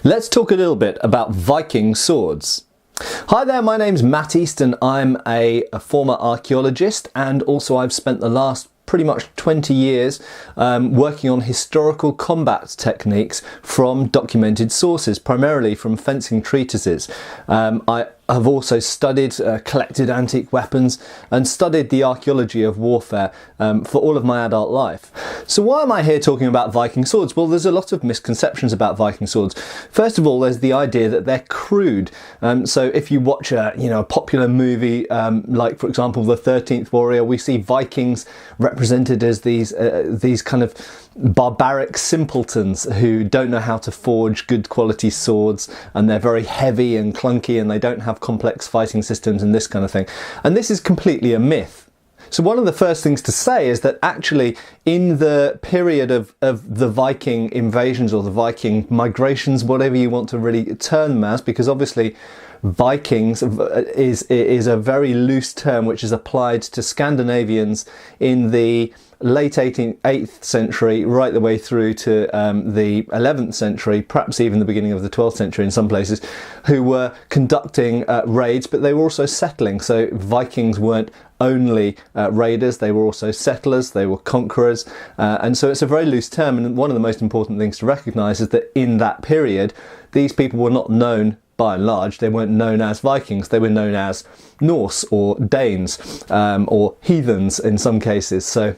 Let's talk a little bit about Viking swords. Hi there, my name's Matt East and I'm a former archaeologist, and also I've spent the last pretty much 20 years working on historical combat techniques from documented sources, primarily from fencing treatises. I have also studied, collected antique weapons and studied the archaeology of warfare for all of my adult life. So why am I here talking about Viking swords? Well, there's a lot of misconceptions about Viking swords. First of all, there's the idea that they're crude. So if you watch a popular movie, like for example The 13th Warrior, we see Vikings represented as these kind of barbaric simpletons who don't know how to forge good quality swords, and they're very heavy and clunky and they don't have complex fighting systems and this kind of thing. And this is completely a myth. So one of the first things to say is that actually in the period of the Viking invasions or the Viking migrations, whatever you want to really term them as, because obviously Vikings is a very loose term which is applied to Scandinavians in the late 8th century right the way through to the 11th century, perhaps even the beginning of the 12th century in some places, who were conducting raids, but they were also settling. So Vikings weren't only raiders, they were also settlers, they were conquerors, and so it's a very loose term. And one of the most important things to recognise is that in that period these people were not known, by and large, they weren't known as Vikings, they were known as Norse or Danes or heathens in some cases. So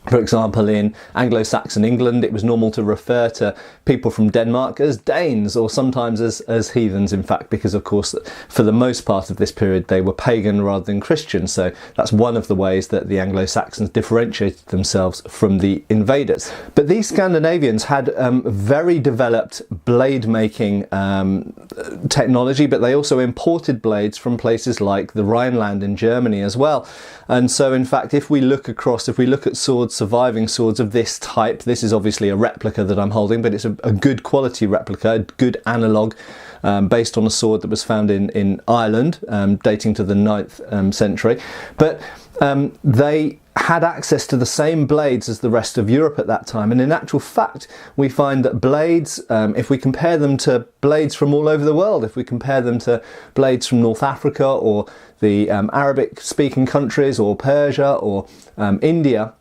for example, in Anglo-Saxon England, it was normal to refer to people from Denmark as Danes, or sometimes as heathens, in fact, because of course for the most part of this period they were pagan rather than Christian. So that's one of the ways that the Anglo-Saxons differentiated themselves from the invaders. But these Scandinavians had very developed blade making technology, but they also imported blades from places like the Rhineland in Germany as well. And so in fact, if we look at swords, surviving swords of this type, this is obviously a replica that I'm holding, but it's a good quality replica, a good analogue based on a sword that was found in Ireland, dating to the 9th century. But they had access to the same blades as the rest of Europe at that time, and in actual fact we find that blades, if we compare them to blades from all over the world, if we compare them to blades from North Africa or the Arabic speaking countries or Persia or India,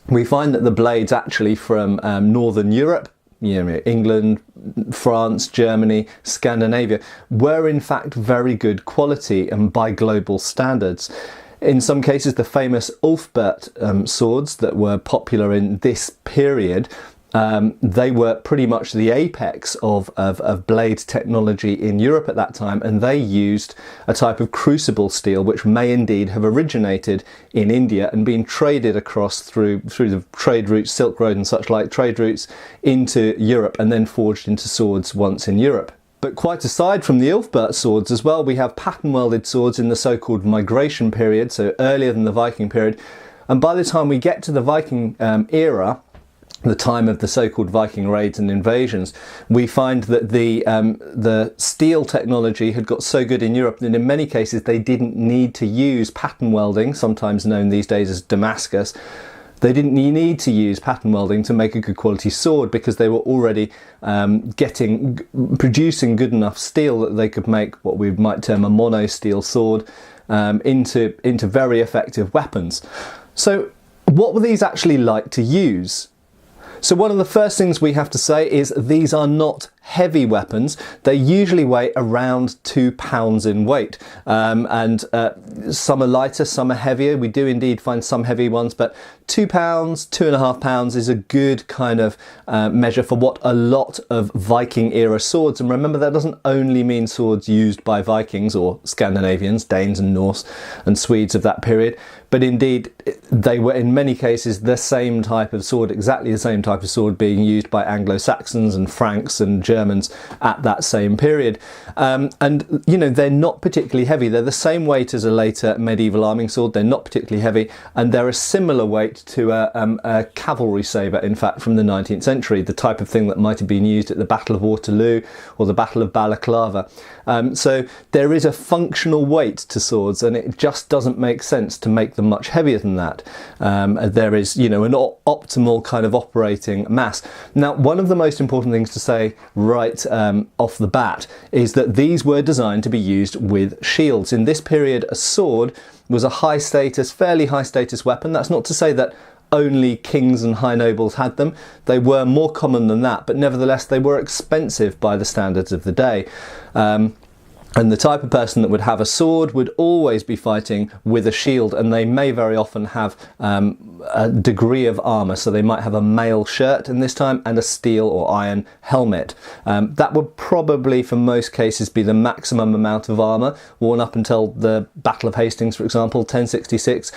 we find that the blades actually from Northern Europe, England, France, Germany, Scandinavia, were in fact very good quality and by global standards. In some cases, the famous Ulfbert swords that were popular in this period, they were pretty much the apex of blade technology in Europe at that time, and they used a type of crucible steel which may indeed have originated in India and been traded across through the trade routes, Silk Road and such like trade routes, into Europe and then forged into swords once in Europe. But quite aside from the Ulfbert swords as well, we have pattern welded swords in the so-called migration period, so earlier than the Viking period. And by the time we get to the Viking era, the time of the so-called Viking raids and invasions, we find that the steel technology had got so good in Europe that in many cases they didn't need to use pattern welding, sometimes known these days as Damascus. They didn't need to use pattern welding to make a good quality sword, because they were already producing good enough steel that they could make what we might term a mono steel sword into very effective weapons. So what were these actually like to use? So one of the first things we have to say is these are not heavy weapons. They usually weigh around 2 pounds in weight, and some are lighter, some are heavier. We do indeed find some heavy ones, but 2 pounds, 2.5 pounds is a good kind of measure for what a lot of Viking era swords. And remember, that doesn't only mean swords used by Vikings or Scandinavians, Danes and Norse and Swedes of that period, but indeed they were in many cases the same type of sword, exactly the same type of sword being used by Anglo-Saxons and Franks and Germans at that same period. And they're not particularly heavy. They're the same weight as a later medieval arming sword. They're not particularly heavy, and they're a similar weight to a cavalry sabre, in fact, from the 19th century, the type of thing that might have been used at the Battle of Waterloo or the Battle of Balaclava. So there is a functional weight to swords, and it just doesn't make sense to make them much heavier than that. There is, an optimal kind of operating mass. Now, one of the most important things to say right off the bat is that these were designed to be used with shields. In this period, a sword was a high status, fairly high status weapon. That's not to say that only kings and high nobles had them. They were more common than that, but nevertheless they were expensive by the standards of the day. And the type of person that would have a sword would always be fighting with a shield, and they may very often have a degree of armour. So they might have a mail shirt in this time and a steel or iron helmet. That would probably, for most cases, be the maximum amount of armour worn up until the Battle of Hastings, for example, 1066.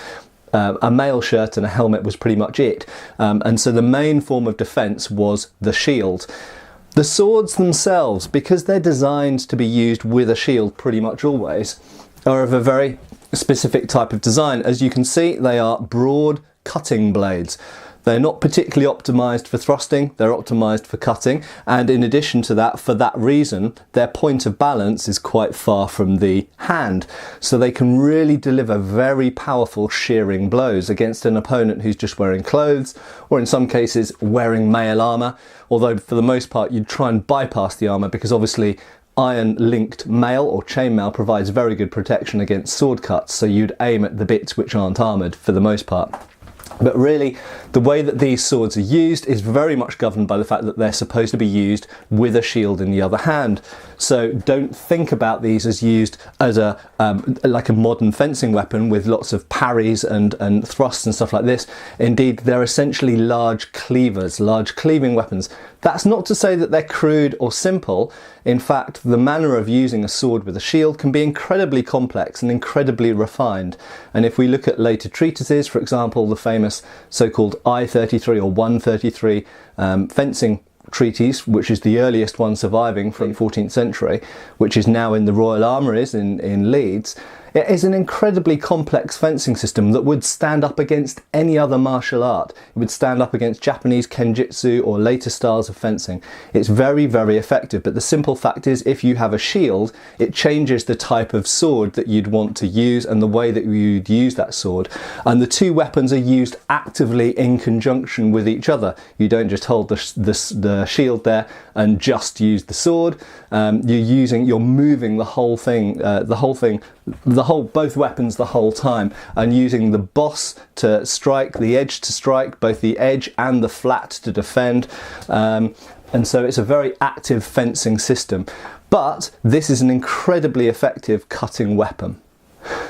A mail shirt and a helmet was pretty much it. And so the main form of defence was the shield. The swords themselves, because they're designed to be used with a shield pretty much always, are of a very specific type of design. As you can see, they are broad cutting blades. They're not particularly optimised for thrusting, they're optimised for cutting, and in addition to that, for that reason, their point of balance is quite far from the hand. So they can really deliver very powerful shearing blows against an opponent who's just wearing clothes, or in some cases wearing mail armour, although for the most part you'd try and bypass the armour because obviously iron-linked mail or chainmail provides very good protection against sword cuts, so you'd aim at the bits which aren't armoured for the most part. But really, the way that these swords are used is very much governed by the fact that they're supposed to be used with a shield in the other hand. So don't think about these as used as like a modern fencing weapon with lots of parries and thrusts and stuff like this. Indeed, they're essentially large cleavers, large cleaving weapons. That's not to say that they're crude or simple. In fact, the manner of using a sword with a shield can be incredibly complex and incredibly refined. And if we look at later treatises, for example, the famous so-called I-33 or 133 fencing treatise, which is the earliest one surviving from the 14th century, which is now in the Royal Armouries in Leeds, it is an incredibly complex fencing system that would stand up against any other martial art. It would stand up against Japanese kenjutsu or later styles of fencing. It's very, very effective, but the simple fact is if you have a shield, it changes the type of sword that you'd want to use and the way that you'd use that sword. And the two weapons are used actively in conjunction with each other. You don't just hold the shield there and just use the sword. You're moving the whole thing, both weapons the whole time, and using the boss to strike, the edge to strike, both the edge and the flat to defend. And so it's a very active fencing system. But this is an incredibly effective cutting weapon.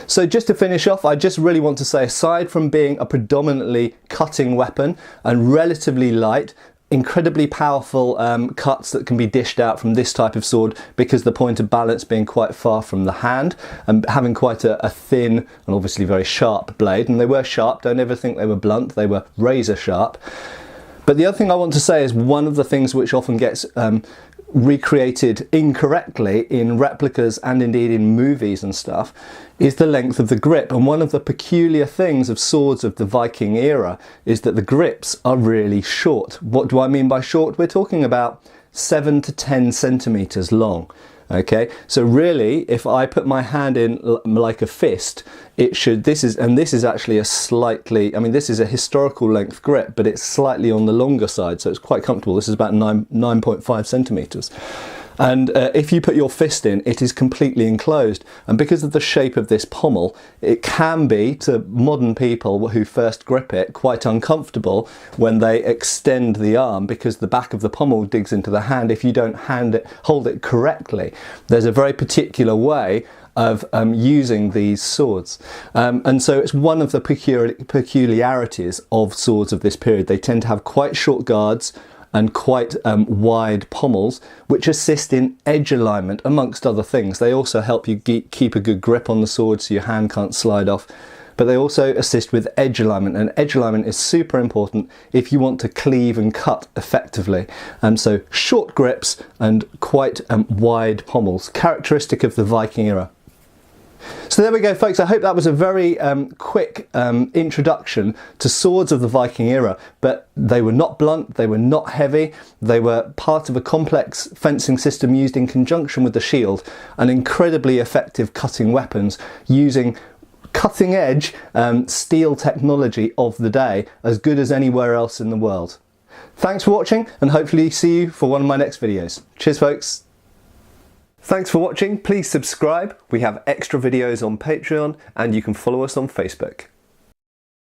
So just to finish off, I just really want to say, aside from being a predominantly cutting weapon and relatively light, incredibly powerful cuts that can be dished out from this type of sword because the point of balance being quite far from the hand and having quite a thin and obviously very sharp blade. And they were sharp, don't ever think they were blunt, they were razor sharp. But the other thing I want to say is one of the things which often gets recreated incorrectly in replicas and indeed in movies and stuff is the length of the grip. And one of the peculiar things of swords of the Viking era is that the grips are really short. What do I mean by short? We're talking about 7 to 10 centimeters long. Okay, so really, if I put my hand in like a fist, this is actually a slightly, I mean, this is a historical length grip, but it's slightly on the longer side, so it's quite comfortable. This is about 9.5 centimeters. And if you put your fist in, it is completely enclosed. And because of the shape of this pommel, it can be, to modern people who first grip it, quite uncomfortable when they extend the arm because the back of the pommel digs into the hand if you don't hold it correctly. There's a very particular way of using these swords. And so it's one of the peculiarities of swords of this period. They tend to have quite short guards and quite wide pommels, which assist in edge alignment, amongst other things. They also help you keep a good grip on the sword so your hand can't slide off. But they also assist with edge alignment, and edge alignment is super important if you want to cleave and cut effectively. So short grips and quite wide pommels, characteristic of the Viking era. So there we go, folks. I hope that was a very quick introduction to swords of the Viking era, but they were not blunt, they were not heavy, they were part of a complex fencing system used in conjunction with the shield, and incredibly effective cutting weapons using cutting edge steel technology of the day, as good as anywhere else in the world. Thanks for watching, and hopefully see you for one of my next videos. Cheers, folks. Thanks for watching. Please subscribe. We have extra videos on Patreon, and you can follow us on Facebook.